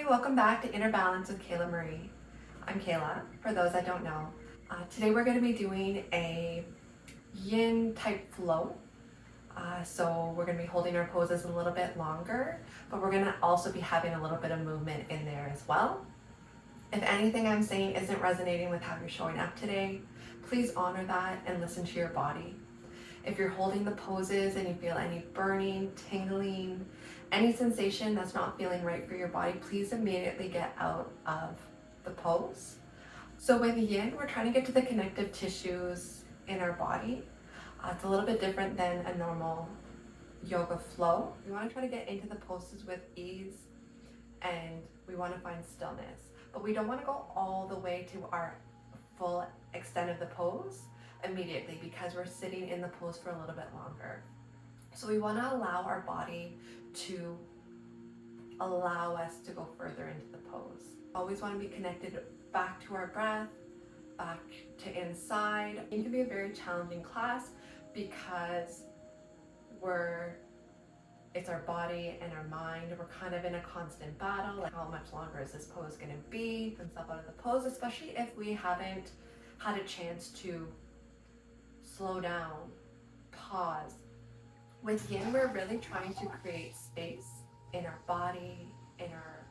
welcome back to Inner Balance with Kayla Marie. I'm Kayla, for those that don't know. Today we're going to be doing a yin type flow. So we're going to be holding our poses a little bit longer, but we're going to also be having a little bit of movement in there as well. If anything I'm saying isn't resonating with how you're showing up today, please honor that and listen to your body. If you're holding the poses and you feel any burning, tingling, any sensation that's not feeling right for your body, please immediately get out of the pose. So with yin, we're trying to get to the connective tissues in our body. It's a little bit different than a normal yoga flow. We want to try to get into the poses with ease, and we want to find stillness. But we don't want to go all the way to our full extent of the pose immediately, because we're sitting in the pose for a little bit longer. So we want to allow our body to allow us to go further into the pose. Always want to be connected back to our breath, back to inside. It can be a very challenging class because it's our body and our mind. We're kind of in a constant battle. Like, how much longer is this pose going to be? And stuff out of the pose, especially if we haven't had a chance to slow down, pause. With yin, we're really trying to create space in our body, in our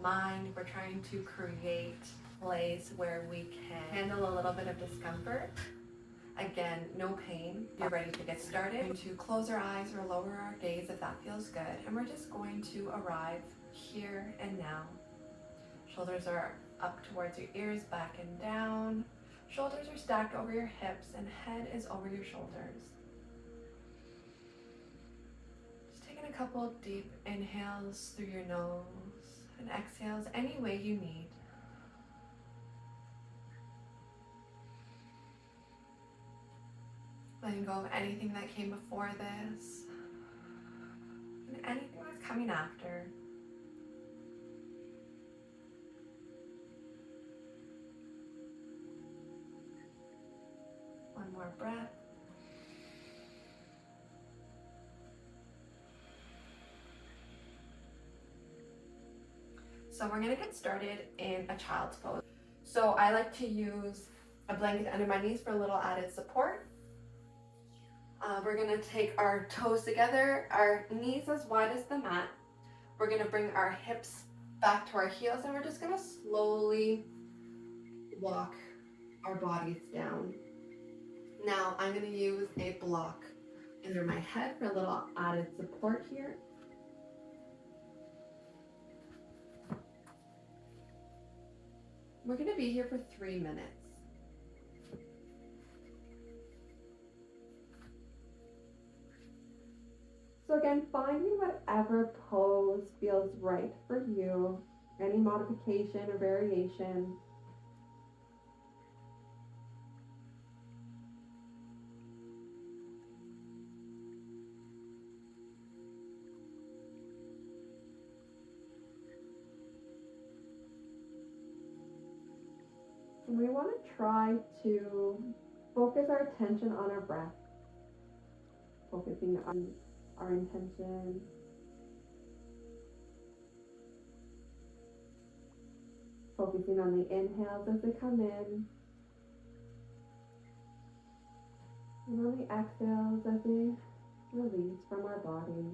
mind. We're trying to create a place where we can handle a little bit of discomfort. Again, no pain. You're ready to get started. We're going to close our eyes or lower our gaze if that feels good. And we're just going to arrive here and now. Shoulders are up towards your ears, back and down. Shoulders are stacked over your hips and head is over your shoulders. Just taking a couple deep inhales through your nose and exhales any way you need. Letting go of anything that came before this and anything that's coming after. One more breath. So we're going to get started in a child's pose. So I like to use a blanket under my knees for a little added support. We're going to take our toes together, our knees as wide as the mat. We're going to bring our hips back to our heels, and we're just going to slowly walk our bodies down. Now I'm going to use a block under my head for a little added support here. We're going to be here for 3 minutes. So again, finding whatever pose feels right for you, any modification or variation. And we want to try to focus our attention on our breath, focusing on our intention. Focusing on the inhales as they come in, and on the exhales as they release from our body.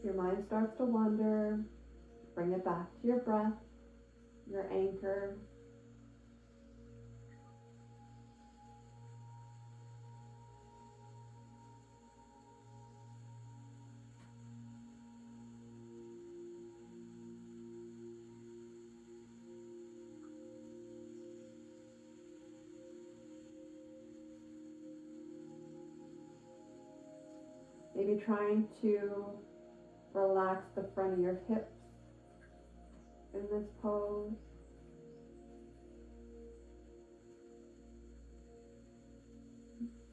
Your mind starts to wander, bring it back to your breath, your anchor. Maybe trying to relax the front of your hips in this pose.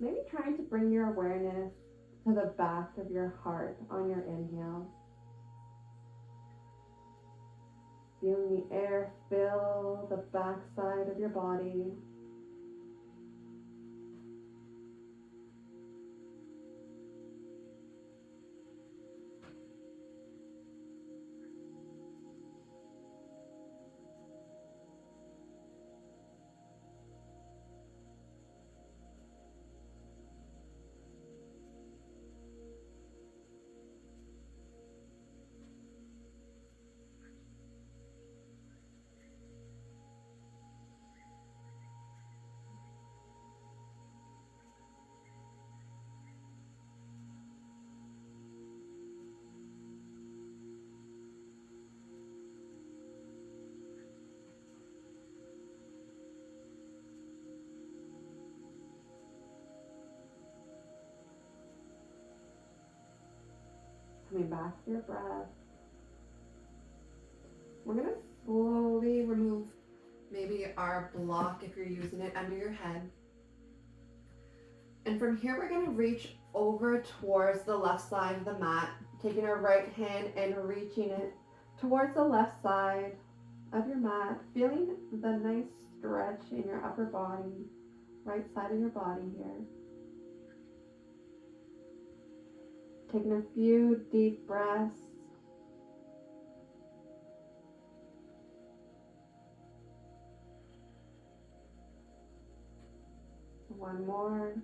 Maybe trying to bring your awareness to the back of your heart on your inhale. Feeling the air fill the backside of your body. Coming back to your breath. We're going to slowly remove maybe our block if you're using it under your head. And from here, we're going to reach over towards the left side of the mat, taking our right hand and reaching it towards the left side of your mat, feeling the nice stretch in your upper body, right side of your body here. Taking a few deep breaths. One more.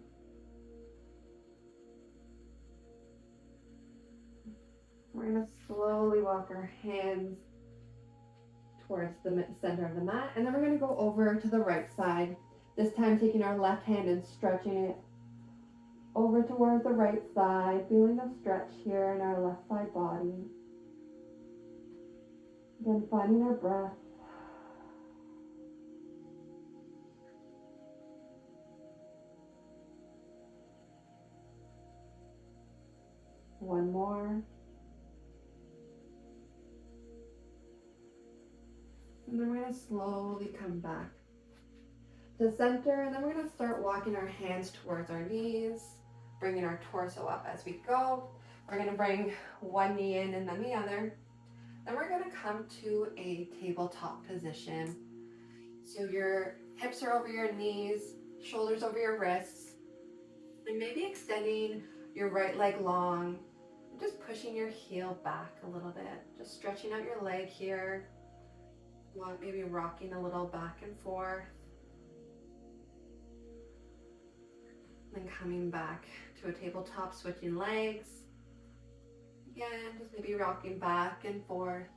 We're going to slowly walk our hands towards the center of the mat, and then we're going to go over to the right side. This time taking our left hand and stretching it over towards the right side, feeling the stretch here in our left side body. Again, finding our breath. One more. And then we're going to slowly come back to center, and then we're going to start walking our hands towards our knees, bringing our torso up as we go. We're going to bring one knee in and then the other. Then we're going to come to a tabletop position. So your hips are over your knees, shoulders over your wrists, and maybe extending your right leg long, just pushing your heel back a little bit, just stretching out your leg here. Maybe rocking a little back and forth. Then coming back to a tabletop, switching legs. Again, just maybe rocking back and forth.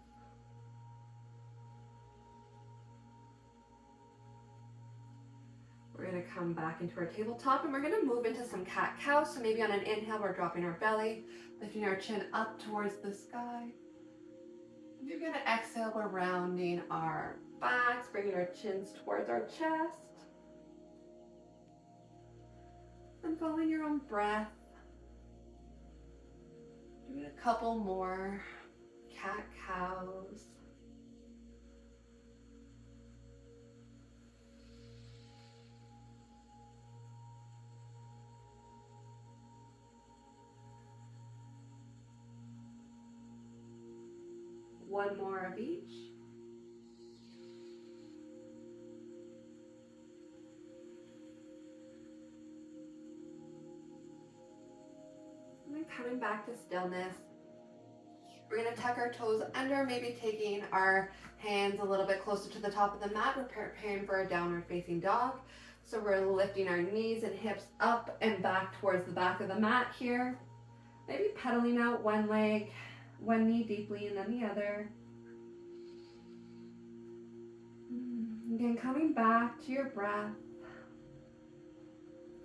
We're going to come back into our tabletop, and we're going to move into some cat-cow. So maybe on an inhale, we're dropping our belly, lifting our chin up towards the sky. And you're going to exhale, we're rounding our backs, bringing our chins towards our chest. And following your own breath. Doing a couple more cat-cows. One more of each. And then coming back to stillness. We're going to tuck our toes under, maybe taking our hands a little bit closer to the top of the mat. We're preparing for a downward facing dog. So we're lifting our knees and hips up and back towards the back of the mat here. Maybe pedaling out one leg, one knee deeply and then the other. Again, coming back to your breath.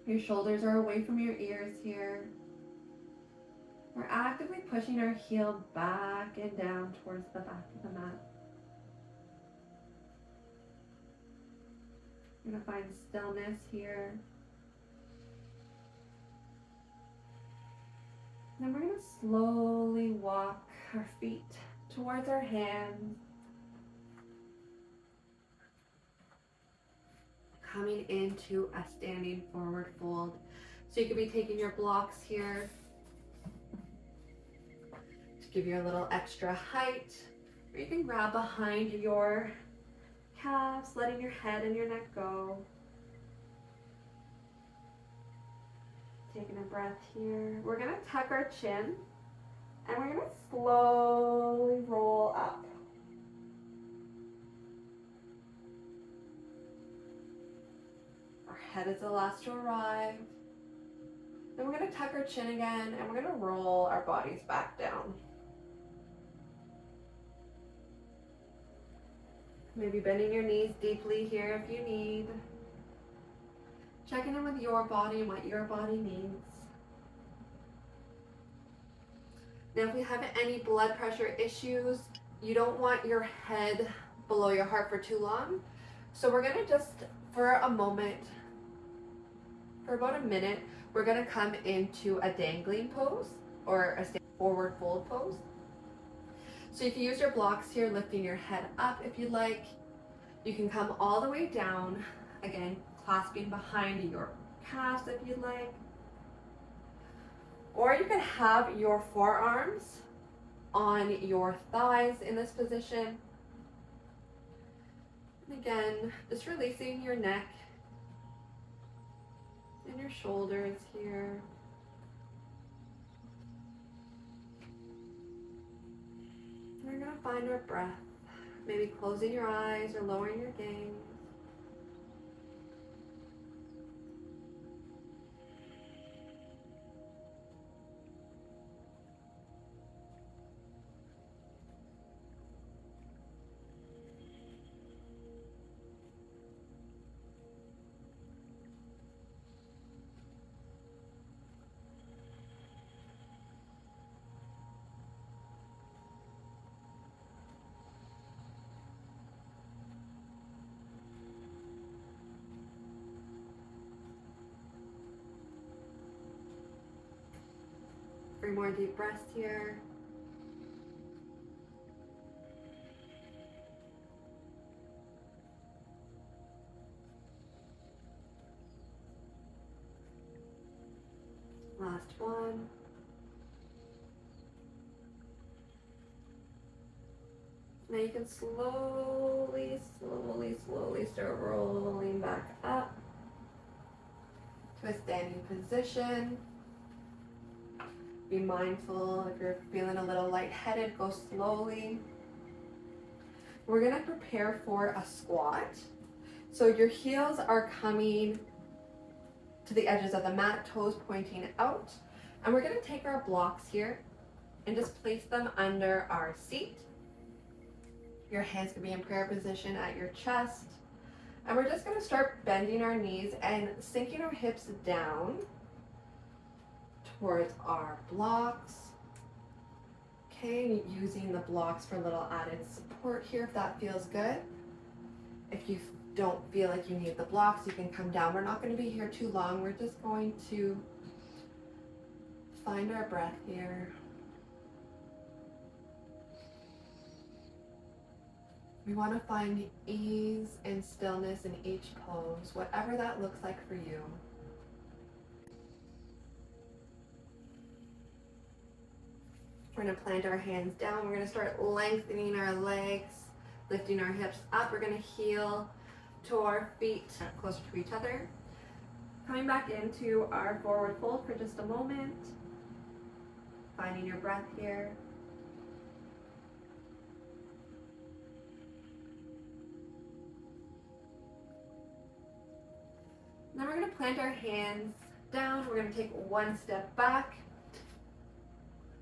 Your shoulders are away from your ears here. We're actively pushing our heel back and down towards the back of the mat. We're going to find stillness here. Then we're going to slowly walk our feet towards our hands. Coming into a standing forward fold. So you could be taking your blocks here to give you a little extra height, or you can grab behind your calves, letting your head and your neck go. Taking a breath here. We're gonna tuck our chin and we're gonna slowly roll up. Our head is the last to arrive. Then we're gonna tuck our chin again and we're gonna roll our bodies back down. Maybe bending your knees deeply here if you need. Checking in with your body and what your body needs. Now if we have any blood pressure issues, you don't want your head below your heart for too long. So we're gonna just, for a moment, for about a minute, we're gonna come into a dangling pose or a forward fold pose. So you can use your blocks here, lifting your head up if you like. You can come all the way down, again, clasping behind your calves if you'd like. Or you can have your forearms on your thighs in this position. And again, just releasing your neck and your shoulders here. We're gonna find our breath. Maybe closing your eyes or lowering your gaze. Three more deep breaths here. Last one. Now you can slowly start rolling back up to a standing position. Be mindful if you're feeling a little lightheaded, go slowly. We're gonna prepare for a squat. So your heels are coming to the edges of the mat, toes pointing out. And we're gonna take our blocks here and just place them under our seat. Your hands can be in prayer position at your chest. And we're just gonna start bending our knees and sinking our hips down towards our blocks. Okay, using the blocks for a little added support here if that feels good. If you don't feel like you need the blocks, you can come down. We're not going to be here too long. We're just going to find our breath here. We want to find ease and stillness in each pose, whatever that looks like for you. We're going to plant our hands down. We're going to start lengthening our legs, lifting our hips up. We're going to heel to our feet closer to each other. Coming back into our forward fold for just a moment. Finding your breath here. Now we're going to plant our hands down. We're going to take one step back.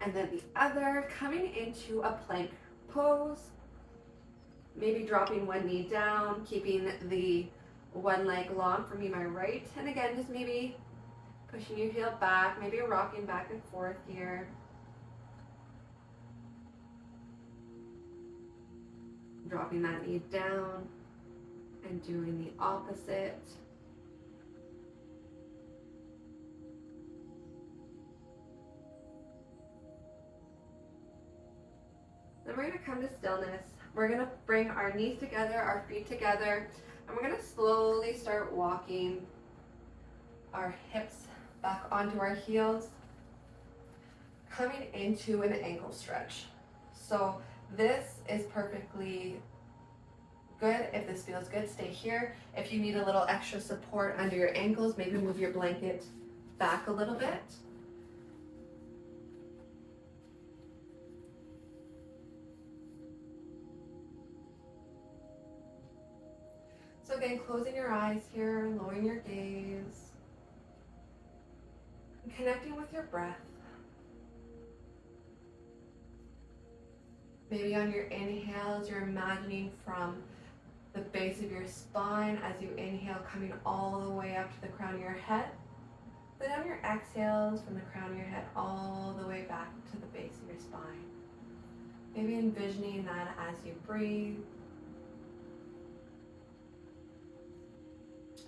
And then the other, coming into a plank pose. Maybe dropping one knee down, keeping the one leg long, for me, my right. And again, just maybe pushing your heel back, maybe rocking back and forth here. Dropping that knee down and doing the opposite. Then we're going to come to stillness. We're going to bring our knees together, our feet together, and we're going to slowly start walking our hips Back onto our heels. Coming into an ankle stretch. So this is perfectly good. If this feels good, stay here. If you need a little extra support under your ankles, maybe move your blanket back a little bit. So again, closing your eyes here, lowering your gaze, and connecting with your breath. Maybe on your inhales, you're imagining from the base of your spine as you inhale, coming all the way up to the crown of your head. Then on your exhales, from the crown of your head all the way back to the base of your spine. Maybe envisioning that as you breathe.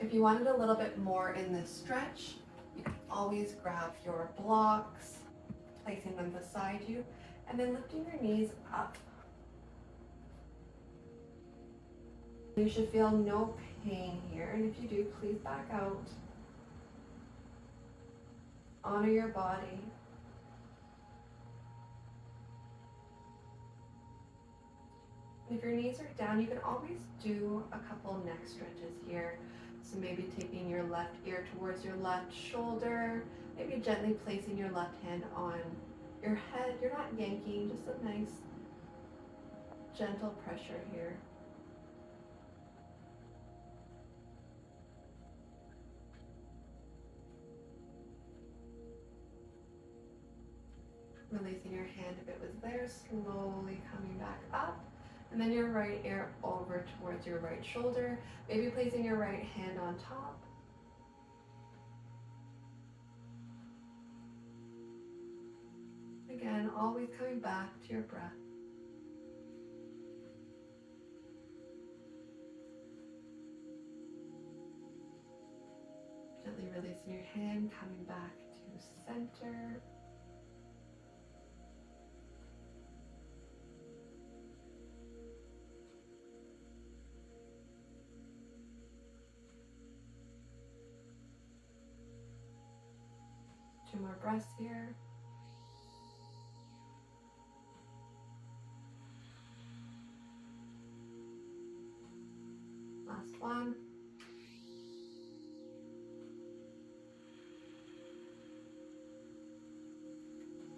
If you wanted a little bit more in this stretch, you can always grab your blocks, placing them beside you, and then lifting your knees up. You should feel no pain here, and if you do, please back out. Honor your body. And if your knees are down, you can always do a couple neck stretches here. So maybe taking your left ear towards your left shoulder, maybe gently placing your left hand on your head. You're not yanking, just a nice gentle pressure here. Releasing your hand if it was there, slowly coming back up. And then your right ear over towards your right shoulder, maybe placing your right hand on top. Again, always coming back to your breath. Gently releasing your hand, coming back to center. Two more breaths here. Last one.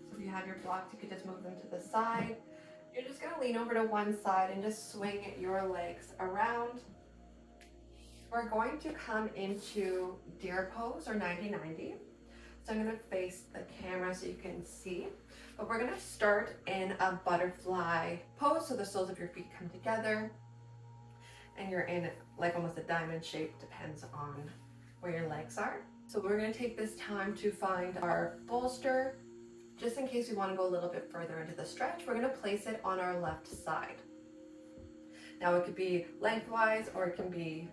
So if you have your blocks, you could just move them to the side. You're just going to lean over to one side and just swing your legs around. We're going to come into deer pose or 90-90. So I'm going to face the camera so you can see. But we're going to start in a butterfly pose. So the soles of your feet come together. And you're in like almost a diamond shape, depends on where your legs are. So we're going to take this time to find our bolster. Just in case we want to go a little bit further into the stretch, we're going to place it on our left side. Now it could be lengthwise or it can be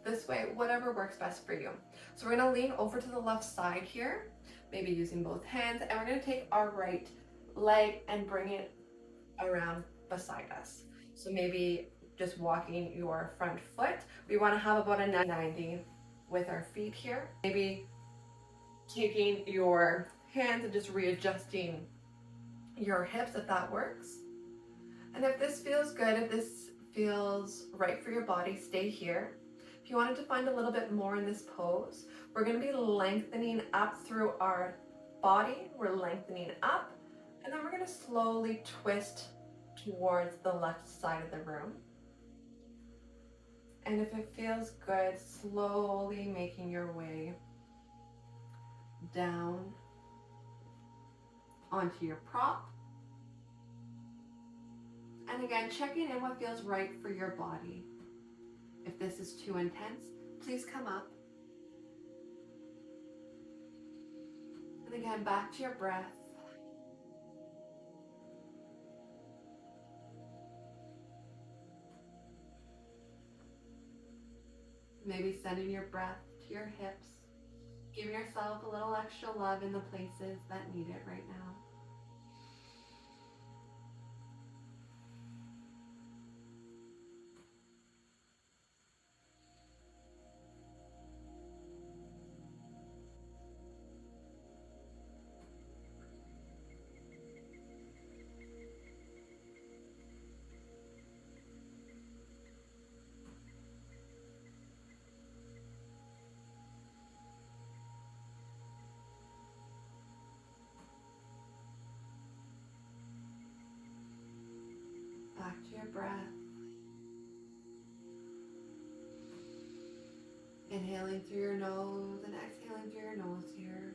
this way, whatever works best for you. So we're going to lean over to the left side here, maybe using both hands, and we're going to take our right leg and bring it around beside us. So maybe just walking your front foot. We want to have about a 90 with our feet here. Maybe taking your hands and just readjusting your hips if that works. And if this feels good, if this feels right for your body, stay here. If you wanted to find a little bit more in this pose, we're going to be lengthening up through our body. We're lengthening up, and then we're going to slowly twist towards the left side of the room. And if it feels good, slowly making your way down onto your prop. And again, checking in what feels right for your body. If this is too intense, please come up. And again, back to your breath. Maybe sending your breath to your hips, giving yourself a little extra love in the places that need it right now. to your breath. Inhaling through your nose and exhaling through your nose here.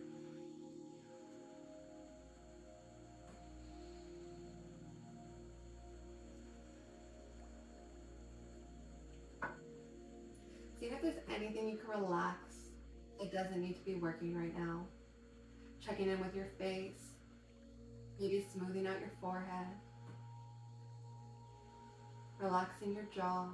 Seeing if there's anything you can relax. It doesn't need to be working right now. Checking in with your face. Maybe smoothing out your forehead. Relaxing your jaw.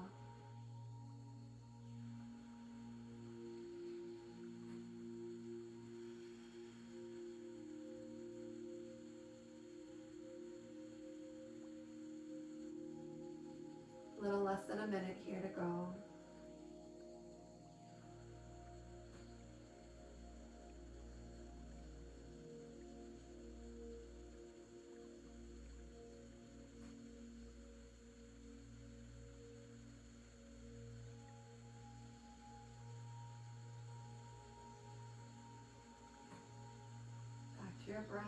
A little less than a minute here to go. Back to your breath.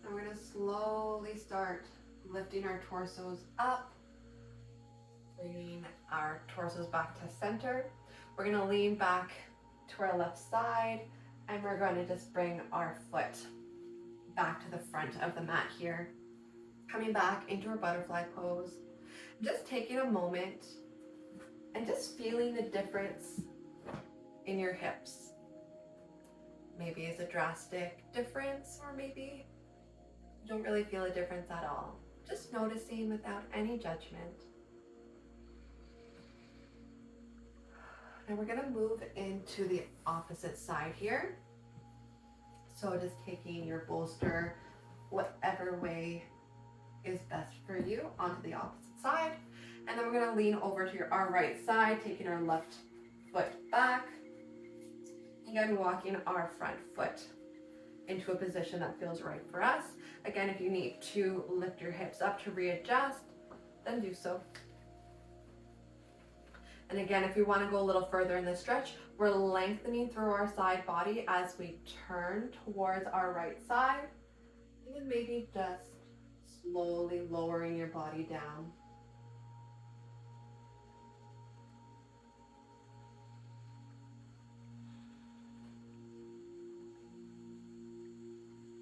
And we're going to slowly start lifting our torsos up, bringing our torsos back to center. We're going to lean back to our left side, and we're going to just bring our foot back to the front of the mat here. Coming back into our butterfly pose. Just taking a moment and just feeling the difference in your hips. Maybe it's a drastic difference, or maybe you don't really feel a difference at all. Just noticing without any judgment. Now we're gonna move into the opposite side here. So just taking your bolster, whatever way is best for you, onto the opposite side. And then we're gonna lean over to our right side, taking our left foot back. Again, walking our front foot into a position that feels right for us. Again, if you need to lift your hips up to readjust, then do so. And again, if you want to go a little further in this stretch, we're lengthening through our side body as we turn towards our right side. And then maybe just slowly lowering your body down.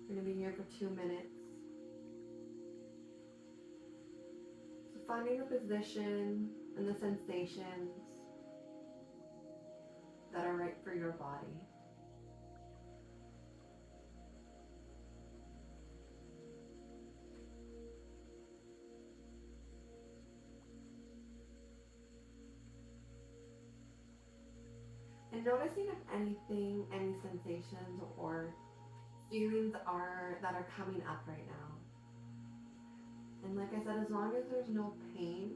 We're going to be here for 2 minutes. So finding a position and the sensations that are right for your body. And noticing if anything, any sensations or feelings that are coming up right now. And like I said, as long as there's no pain,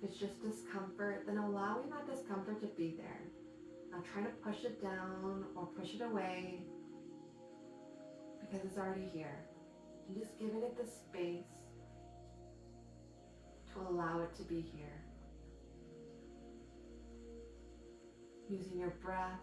if it's just discomfort, then allowing that discomfort to be there. Not trying to push it down or push it away, because it's already here. And just giving it the space to allow it to be here. Using your breath.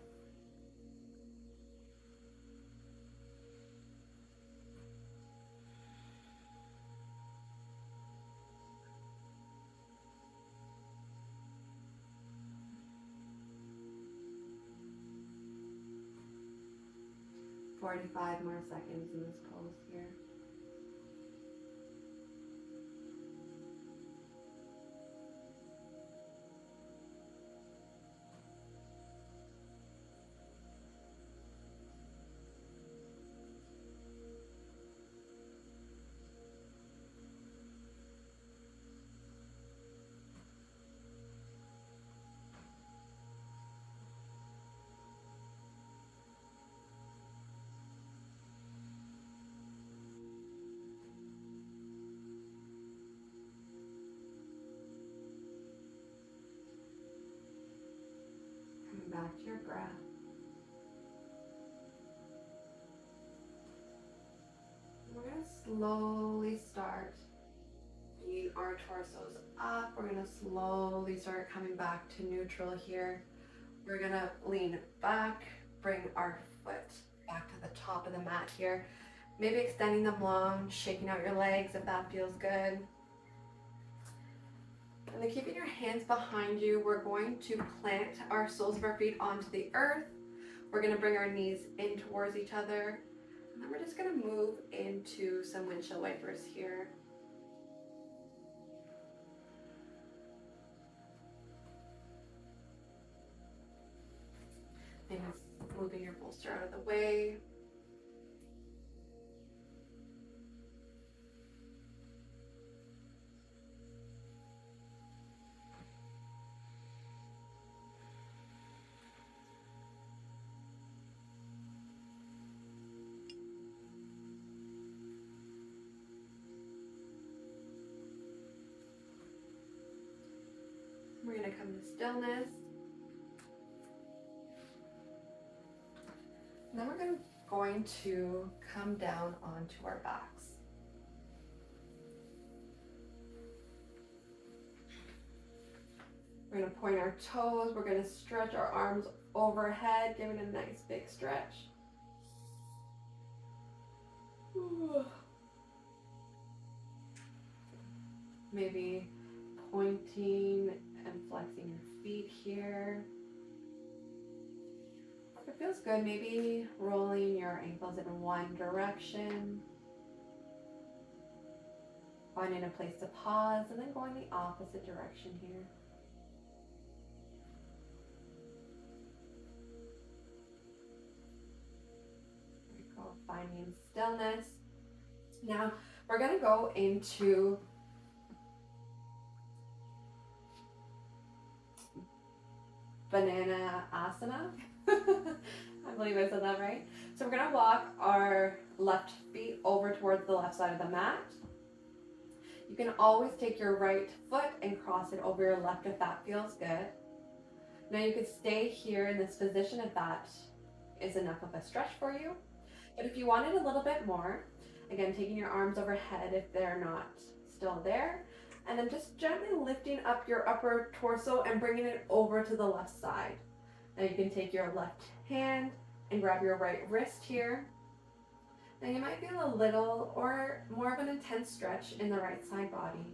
For 45 more seconds in this pose here. Coming back to your breath. slowly start bringing our torsos up. We're going to slowly start coming back to neutral here. We're going to lean back, bring our foot back to the top of the mat here. Maybe extending them long, shaking out your legs if that feels good. And then keeping your hands behind you, we're going to plant our soles of our feet onto the earth. We're going to bring our knees in towards each other. And then we're just going to move into some windshield wipers here. And moving your bolster out of the way. We're going to come to stillness. And then we're going to come down onto our backs. We're going to point our toes. We're going to stretch our arms overhead, giving a nice big stretch. Maybe pointing and flexing your feet here. If it feels good, maybe rolling your ankles in one direction. Finding a place to pause and then going the opposite direction here. There we go, finding stillness. Now we're going to go into banana asana. I believe I said that right. So we're going to walk our left feet over towards the left side of the mat. You can always take your right foot and cross it over your left if that feels good. Now you could stay here in this position if that is enough of a stretch for you. But if you wanted a little bit more, again, taking your arms overhead if they're not still there, and then just gently lifting up your upper torso and bringing it over to the left side. Now you can take your left hand and grab your right wrist here. Now you might feel a little or more of an intense stretch in the right side body.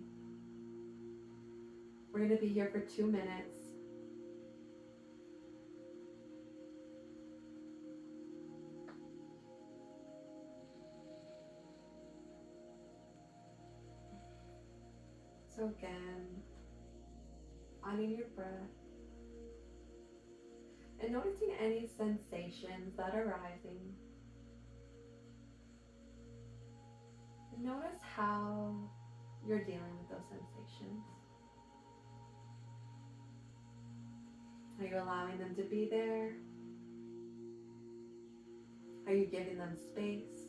We're going to be here for 2 minutes. So again, finding your breath and noticing any sensations that are rising. And notice how you're dealing with those sensations. Are you allowing them to be there? Are you giving them space?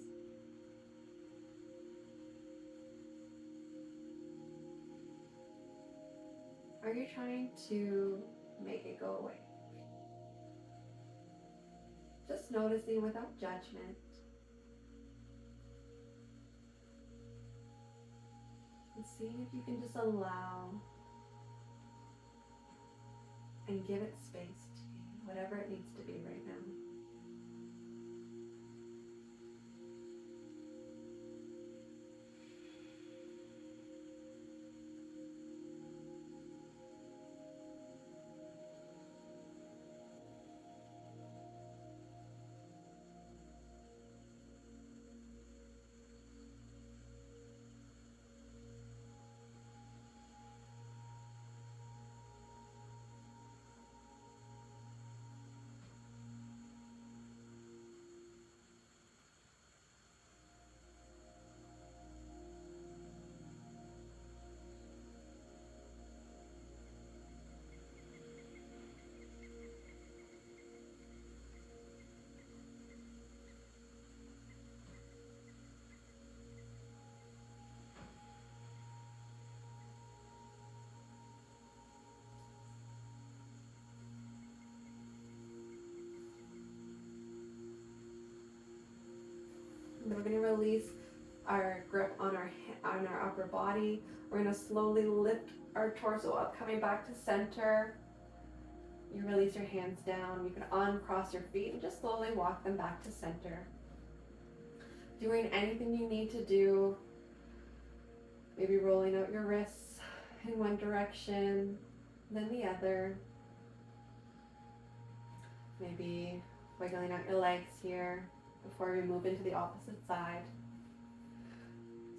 Are you trying to make it go away? Just noticing without judgment. And seeing if you can just allow and give it space to be whatever it needs to be right now. And we're going to release our grip on our upper body. We're going to slowly lift our torso up, coming back to center. You release your hands down. You can uncross your feet and just slowly walk them back to center. Doing anything you need to do. Maybe rolling out your wrists in one direction, then the other. Maybe wiggling out your legs here before we move into the opposite side.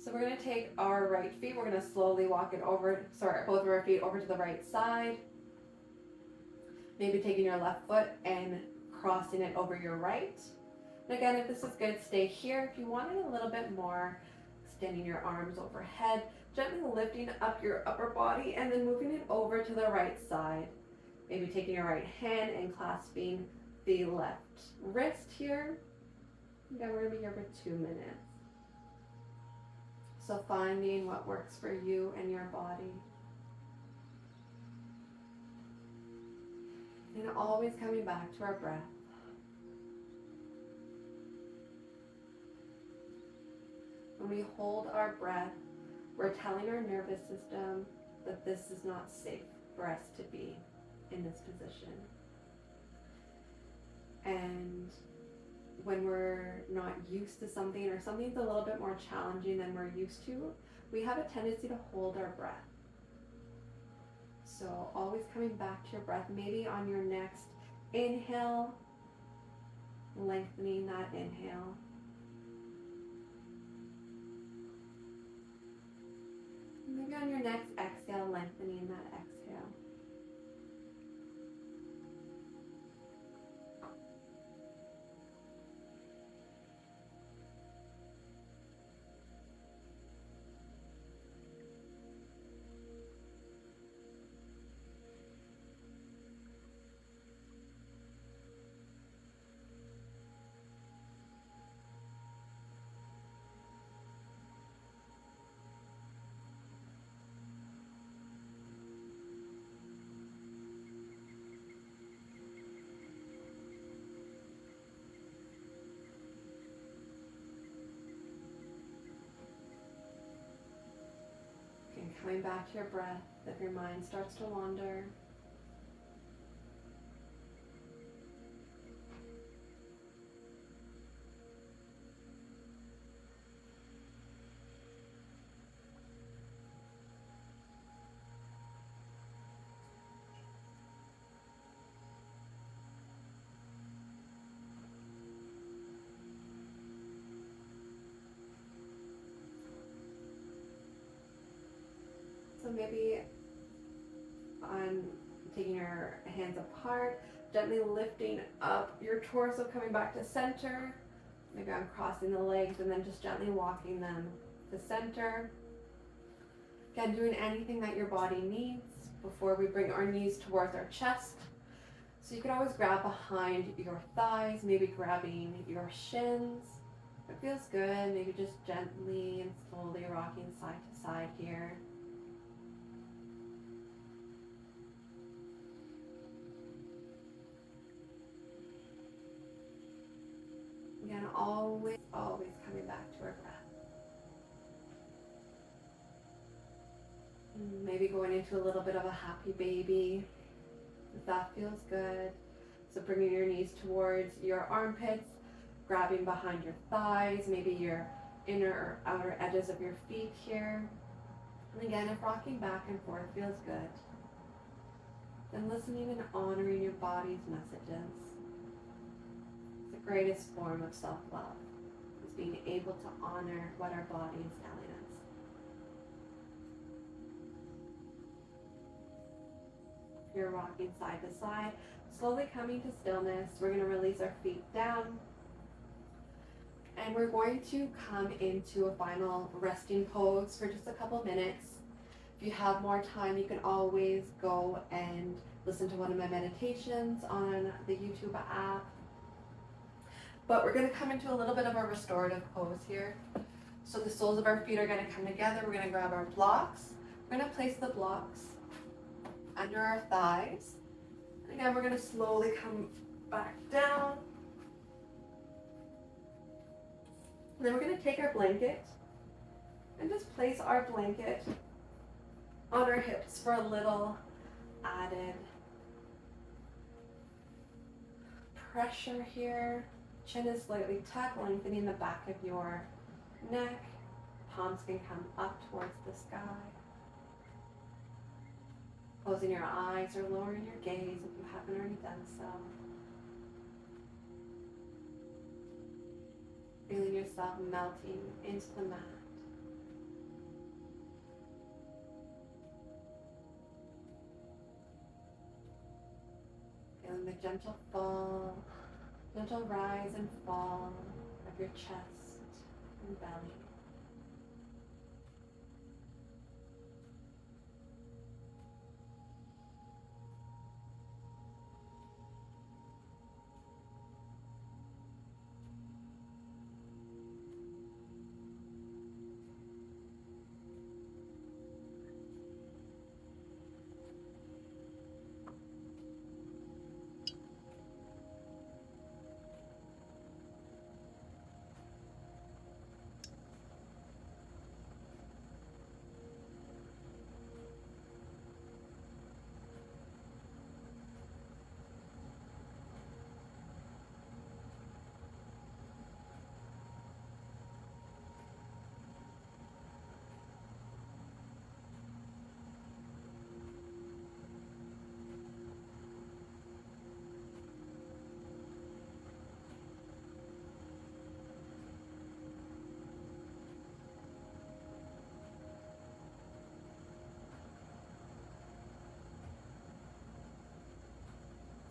So we're going to take our right feet, we're going to slowly walk it over, both of our feet over to the right side. Maybe taking your left foot and crossing it over your right. And again, if this is good, stay here. If you want it a little bit more, extending your arms overhead, gently lifting up your upper body and then moving it over to the right side. Maybe taking your right hand and clasping the left wrist here. Again, we're going to be here for 2 minutes. So finding what works for you and your body. And always coming back to our breath. When we hold our breath, we're telling our nervous system that this is not safe for us to be in this position. And when we're not used to something or something's a little bit more challenging than we're used to, we have a tendency to hold our breath. So always coming back to your breath, maybe on your next inhale, lengthening that inhale. Maybe on your next exhale, lengthening that exhale. Coming back to your breath, if your mind starts to wander. So maybe on taking your hands apart, gently lifting up your torso, coming back to center. Maybe I'm crossing the legs and then just gently walking them to center. Again, doing anything that your body needs before we bring our knees towards our chest. So you can always grab behind your thighs, maybe grabbing your shins. If it feels good, maybe just gently and slowly rocking side to side here. Again, always coming back to our breath. Maybe going into a little bit of a happy baby, if that feels good. So bringing your knees towards your armpits, grabbing behind your thighs, maybe your inner or outer edges of your feet here. And again, if rocking back and forth feels good, then listening and honoring your body's messages. The greatest form of self-love is being able to honor what our body is telling us. You're rocking side to side, slowly coming to stillness. We're going to release our feet down. And we're going to come into a final resting pose for just a couple minutes. If you have more time, you can always go and listen to one of my meditations on the YouTube app. But we're going to come into a little bit of a restorative pose here. So the soles of our feet are going to come together. We're going to grab our blocks. We're going to place the blocks under our thighs. And again, we're going to slowly come back down. And then we're going to take our blanket And just place our blanket on our hips for a little added pressure here. Chin is slightly tucked, lengthening the back of your neck. Palms can come up towards the sky. Closing your eyes or lowering your gaze if you haven't already done so. Feeling yourself melting into the mat. Feeling the gentle fall, gentle rise and fall of your chest and belly.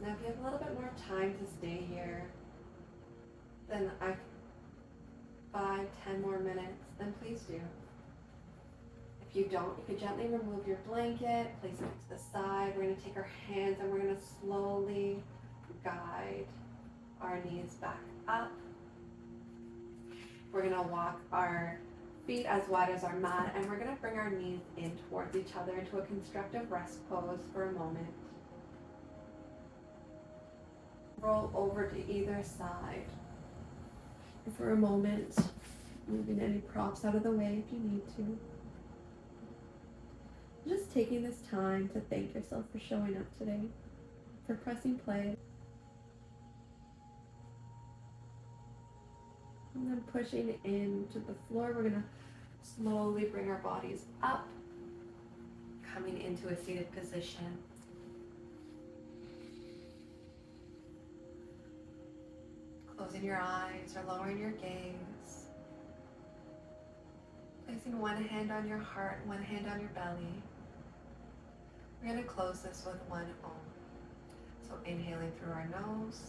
Now if you have a little bit more time to stay here, then 5-10 more minutes, then please do. If you don't, you could gently remove your blanket, place it to the side. We're going to take our hands and we're going to slowly guide our knees back up. We're going to walk our feet as wide as our mat, and we're going to bring our knees in towards each other into a constructive rest pose for a moment. Roll over to either side for a moment, moving any props out of the way if you need to. Just taking this time to thank yourself for showing up today, for pressing play, and then pushing into the floor. We're going to slowly bring our bodies up, coming into a seated position. Closing your eyes or lowering your gaze. Placing one hand on your heart, one hand on your belly. We're going to close this with one Om. So inhaling through our nose.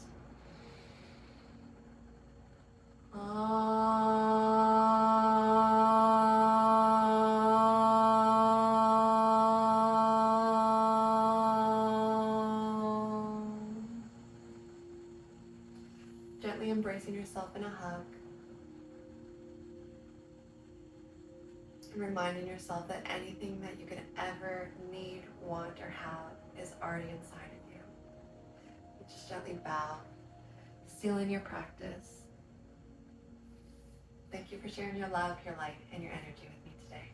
Gently embracing yourself in a hug. And reminding yourself that anything that you could ever need, want, or have is already inside of you. You just gently bow, sealing your practice. Thank you for sharing your love, your light, and your energy with me today.